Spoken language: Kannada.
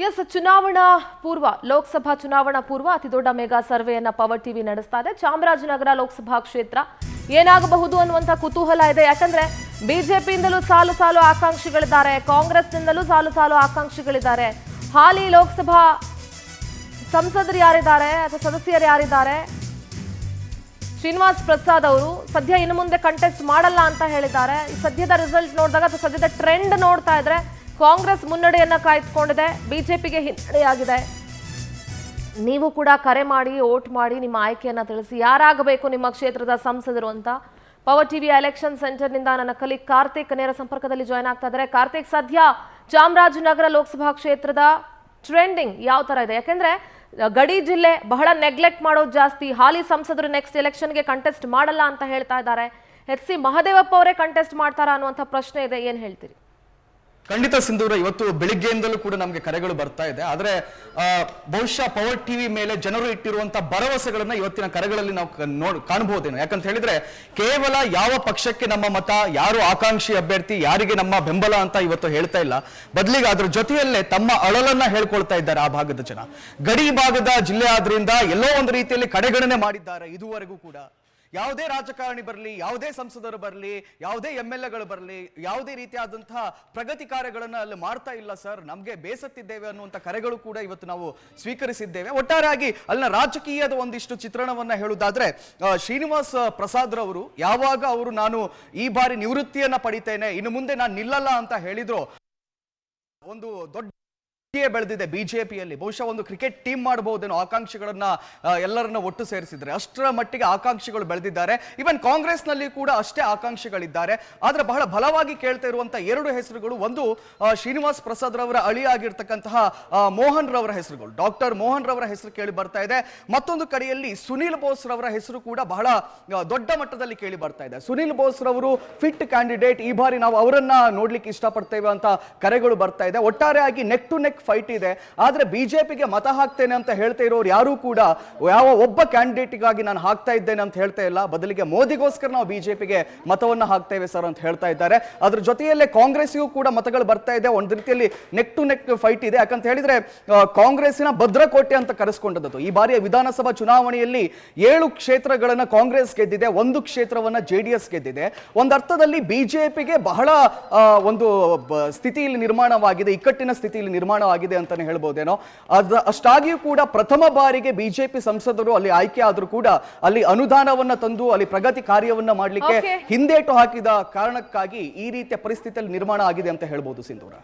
ಎಸ್ ಚುನಾವಣಾ ಪೂರ್ವ ಲೋಕಸಭಾ ಚುನಾವಣಾ ಪೂರ್ವ ಅತಿ ದೊಡ್ಡ ಮೆಗಾ ಸರ್ವೆಯನ್ನ ಪವರ್ ಟಿವಿ ನಡೆಸ್ತಾ ಇದೆ. ಚಾಮರಾಜನಗರ ಲೋಕಸಭಾ ಕ್ಷೇತ್ರ ಏನಾಗಬಹುದು ಅನ್ನುವಂತ ಕುತೂಹಲ ಇದೆ. ಯಾಕಂದ್ರೆ ಬಿಜೆಪಿಯಿಂದಲೂ ಸಾಲು ಸಾಲು ಆಕಾಂಕ್ಷಿಗಳಿದ್ದಾರೆ, ಕಾಂಗ್ರೆಸ್ನಿಂದಲೂ ಸಾಲು ಸಾಲು ಆಕಾಂಕ್ಷಿಗಳಿದ್ದಾರೆ. ಹಾಲಿ ಲೋಕಸಭಾ ಸಂಸದರು ಯಾರಿದ್ದಾರೆ ಅಥವಾ ಸದಸ್ಯರು ಯಾರಿದ್ದಾರೆ? ಶ್ರೀನಿವಾಸ್ ಪ್ರಸಾದ್ ಅವರು ಸದ್ಯ ಇನ್ನು ಮುಂದೆ ಕಂಟೆಸ್ಟ್ ಮಾಡಲ್ಲ ಅಂತ ಹೇಳಿದ್ದಾರೆ. ಸದ್ಯದ ರಿಸಲ್ಟ್ ನೋಡಿದಾಗ ಅಥವಾ ಸದ್ಯದ ಟ್ರೆಂಡ್ ನೋಡ್ತಾ ಇದ್ರೆ ಕಾಂಗ್ರೆಸ್ ಮುನ್ನಡೆಯನ್ನ ಕಾಯ್ದುಕೊಂಡಿದೆ, ಬಿಜೆಪಿಗೆ ಹಿನ್ನಡೆಯಾಗಿದೆ. ನೀವು ಕೂಡ ಕರೆ ಮಾಡಿ ವೋಟ್ ಮಾಡಿ ನಿಮ್ಮ ಆಯ್ಕೆಯನ್ನ ತಿಳಿಸಿ ಯಾರಾಗಬೇಕು ನಿಮ್ಮ ಕ್ಷೇತ್ರದ ಸಂಸದರು ಅಂತ. ಪವರ್ ಟಿವಿ ಎಲೆಕ್ಷನ್ ಸೆಂಟರ್ ನಿಂದ ನನ್ನ ಕಲಿ ಕಾರ್ತಿಕ್ ನೇರ ಸಂಪರ್ಕದಲ್ಲಿ ಜಾಯ್ನ್ ಆಗ್ತಾ ಇದ್ದಾರೆ. ಕಾರ್ತಿಕ್, ಸದ್ಯ ಚಾಮರಾಜನಗರ ಲೋಕಸಭಾ ಕ್ಷೇತ್ರದ ಟ್ರೆಂಡಿಂಗ್ ಯಾವ ತರ ಇದೆ? ಯಾಕಂದ್ರೆ ಗಡಿ ಜಿಲ್ಲೆ ಬಹಳ ನೆಗ್ಲೆಕ್ಟ್ ಮಾಡೋದು ಜಾಸ್ತಿ. ಹಾಲಿ ಸಂಸದರು ನೆಕ್ಸ್ಟ್ ಎಲೆಕ್ಷನ್ಗೆ ಕಂಟೆಸ್ಟ್ ಮಾಡಲ್ಲ ಅಂತ ಹೇಳ್ತಾ ಇದ್ದಾರೆ. ಎಚ್ ಸಿ ಮಹದೇವಪ್ಪ ಅವರೇ ಕಂಟೆಸ್ಟ್ ಮಾಡ್ತಾರಾ ಅನ್ನುವಂಥ ಪ್ರಶ್ನೆ ಇದೆ, ಏನ್ ಹೇಳ್ತೀರಿ? ಖಂಡಿತ ಸಿಂಧೂರ, ಇವತ್ತು ಬೆಳಿಗ್ಗೆಯಿಂದಲೂ ಕೂಡ ನಮಗೆ ಕರೆಗಳು ಬರ್ತಾ ಇದೆ. ಆದ್ರೆ ಬಹುಶಃ ಪವರ್ ಟಿವಿ ಮೇಲೆ ಜನರು ಇಟ್ಟಿರುವಂತಹ ಭರವಸೆಗಳನ್ನ ಇವತ್ತಿನ ಕರೆಗಳಲ್ಲಿ ನಾವು ಕಾಣಬಹುದೇನೋ. ಯಾಕಂತ ಹೇಳಿದ್ರೆ ಕೇವಲ ಯಾವ ಪಕ್ಷಕ್ಕೆ ನಮ್ಮ ಮತ, ಯಾರು ಆಕಾಂಕ್ಷಿ ಅಭ್ಯರ್ಥಿ, ಯಾರಿಗೆ ನಮ್ಮ ಬೆಂಬಲ ಅಂತ ಇವತ್ತು ಹೇಳ್ತಾ ಇಲ್ಲ. ಬದಲಿಗೆ ಅದ್ರ ಜೊತೆಯಲ್ಲೇ ತಮ್ಮ ಅಳಲನ್ನ ಹೇಳ್ಕೊಳ್ತಾ ಇದ್ದಾರೆ ಆ ಭಾಗದ ಜನ. ಗಡಿ ಭಾಗದ ಜಿಲ್ಲೆ ಆದ್ರಿಂದ ಎಲ್ಲೋ ಒಂದು ರೀತಿಯಲ್ಲಿ ಕಡೆಗಣನೆ ಮಾಡಿದ್ದಾರೆ ಇದುವರೆಗೂ ಕೂಡ. ಯಾವುದೇ ರಾಜಕಾರಣಿ ಬರಲಿ, ಯಾವುದೇ ಸಂಸದರು ಬರಲಿ, ಯಾವುದೇ MLAಗಳು ಬರಲಿ, ಯಾವುದೇ ರೀತಿಯಾದಂತಹ ಪ್ರಗತಿ ಕಾರ್ಯಗಳನ್ನು ಅಲ್ಲಿ ಮಾಡ್ತಾ ಇಲ್ಲ ಸರ್, ನಮಗೆ ಬೇಸತ್ತಿದ್ದೇವೆ ಅನ್ನುವಂಥ ಕರೆಗಳು ಕೂಡ ಇವತ್ತು ನಾವು ಸ್ವೀಕರಿಸಿದ್ದೇವೆ. ಒಟ್ಟಾರೆಯಾಗಿ ಅಲ್ಲಿನ ರಾಜಕೀಯದ ಒಂದಿಷ್ಟು ಚಿತ್ರಣವನ್ನ ಹೇಳುವುದಾದ್ರೆ, ಶ್ರೀನಿವಾಸ್ ಪ್ರಸಾದ್ ರವರು ಯಾವಾಗ ಅವರು ನಾನು ಈ ಬಾರಿ ನಿವೃತ್ತಿಯನ್ನ ಪಡಿತೇನೆ, ಇನ್ನು ಮುಂದೆ ನಾನು ನಿಲ್ಲಲ್ಲ ಅಂತ ಹೇಳಿದ್ರು, ಒಂದು ದೊಡ್ಡ ಬೆಳೆದಿದೆ ಬಿಜೆಪಿಯಲ್ಲಿ. ಬಹುಶಃ ಒಂದು ಕ್ರಿಕೆಟ್ ಟೀಮ್ ಮಾಡಬಹುದೇನೋ ಆಕಾಂಕ್ಷಿಗಳನ್ನ ಎಲ್ಲರನ್ನ ಒಟ್ಟು ಸೇರಿಸಿದ್ರೆ, ಅಷ್ಟರ ಮಟ್ಟಿಗೆ ಆಕಾಂಕ್ಷಿಗಳು ಬೆಳೆದಿದ್ದಾರೆ. ಇವನ್ ಕಾಂಗ್ರೆಸ್ ನಲ್ಲಿ ಕೂಡ ಅಷ್ಟೇ ಆಕಾಂಕ್ಷಿಗಳಿದ್ದಾರೆ. ಆದ್ರೆ ಬಹಳ ಬಲವಾಗಿ ಕೇಳ್ತಾ ಇರುವಂತಹ ಎರಡು ಹೆಸರುಗಳು, ಒಂದು ಶ್ರೀನಿವಾಸ್ ಪ್ರಸಾದ್ ರವರ ಅಳಿಯಾಗಿರ್ತಕ್ಕಂತಹ ಮೋಹನ್ ರವರ ಹೆಸರುಗಳು, ಡಾಕ್ಟರ್ ಮೋಹನ್ ರವರ ಹೆಸರು ಕೇಳಿ ಬರ್ತಾ ಇದೆ. ಮತ್ತೊಂದು ಕಡೆಯಲ್ಲಿ ಸುನೀಲ್ ಬೋಸ್ ರವರ ಹೆಸರು ಕೂಡ ಬಹಳ ದೊಡ್ಡ ಮಟ್ಟದಲ್ಲಿ ಕೇಳಿ ಬರ್ತಾ ಇದೆ. ಸುನೀಲ್ ಬೋಸ್ ರವರು ಫಿಟ್ ಕ್ಯಾಂಡಿಡೇಟ್, ಈ ಬಾರಿ ನಾವು ಅವರನ್ನ ನೋಡ್ಲಿಕ್ಕೆ ಇಷ್ಟಪಡ್ತೇವೆ ಅಂತ ಕರೆಗಳು ಬರ್ತಾ ಇದೆ. ಒಟ್ಟಾರೆಯಾಗಿ ನೆಕ್ ಟು ನೆಕ್ ಫೈಟ್ ಇದೆ. ಆದ್ರೆ ಬಿಜೆಪಿಗೆ ಮತ ಹಾಕ್ತೇನೆ ಅಂತ ಹೇಳ್ತಾ ಇರೋರು ಯಾರು ಕೂಡ ಯಾವ ಒಬ್ಬ ಕ್ಯಾಂಡಿಡೇಟ್ಗಾಗಿ ನಾನು ಹಾಕ್ತಾ ಇದ್ದೇನೆ ಅಂತ ಹೇಳ್ತಾ ಇಲ್ಲ. ಬದಲಿಗೆ ಮೋದಿಗೋಸ್ಕರ ನಾವು ಬಿಜೆಪಿಗೆ ಮತವನ್ನ ಹಾಕ್ತೇವೆ ಸರ್ ಅಂತ ಹೇಳ್ತಾ ಇದ್ದಾರೆ. ಅದ್ರ ಜೊತೆಯಲ್ಲೇ ಕಾಂಗ್ರೆಸ್ಗೂ ಕೂಡ ಮತಗಳು ಬರ್ತಾ ಇದೆ. ಒಂದು ರೀತಿಯಲ್ಲಿ ನೆಕ್ ಟು ನೆಕ್ ಫೈಟ್ ಇದೆ. ಯಾಕಂತ ಹೇಳಿದ್ರೆ ಕಾಂಗ್ರೆಸ್ಸಿನ ಭದ್ರಕೋಟೆ ಅಂತ ಕರೆಸ್ಕೊಂಡದ್ದು. ಈ ಬಾರಿಯ ವಿಧಾನಸಭಾ ಚುನಾವಣೆಯಲ್ಲಿ 7 ಕ್ಷೇತ್ರಗಳನ್ನ ಕಾಂಗ್ರೆಸ್ ಗೆದ್ದಿದೆ, 1 ಕ್ಷೇತ್ರವನ್ನ JDS ಗೆದ್ದಿದೆ. ಒಂದರ್ಥದಲ್ಲಿ ಬಿಜೆಪಿಗೆ ಬಹಳ ಒಂದು ಸ್ಥಿತಿಯಲ್ಲಿ ನಿರ್ಮಾಣವಾಗಿದೆ, ಇಕ್ಕಟ್ಟಿನ ಸ್ಥಿತಿಯಲ್ಲಿ ನಿರ್ಮಾಣವಾಗಿದೆ ಅಂತಾನೆ ಹೇಳ್ಬಹುದೇನೋ. ಅಷ್ಟಾಗಿಯೂ ಕೂಡ ಪ್ರಥಮ ಬಾರಿಗೆ ಬಿಜೆಪಿ ಸಂಸದರು ಅಲ್ಲಿ ಆಯ್ಕೆ ಆದ್ರೂ ಕೂಡ ಅಲ್ಲಿ ಅನುದಾನವನ್ನ ತಂದು ಅಲ್ಲಿ ಪ್ರಗತಿ ಕಾರ್ಯವನ್ನ ಮಾಡಲಿಕ್ಕೆ ಹಿಂದೇಟು ಹಾಕಿದ ಕಾರಣಕ್ಕಾಗಿ ಈ ರೀತಿಯ ಪರಿಸ್ಥಿತಿಯಲ್ಲಿ ನಿರ್ಮಾಣ ಆಗಿದೆ ಅಂತ ಹೇಳ್ಬಹುದು ಸಿಂಧೂರ.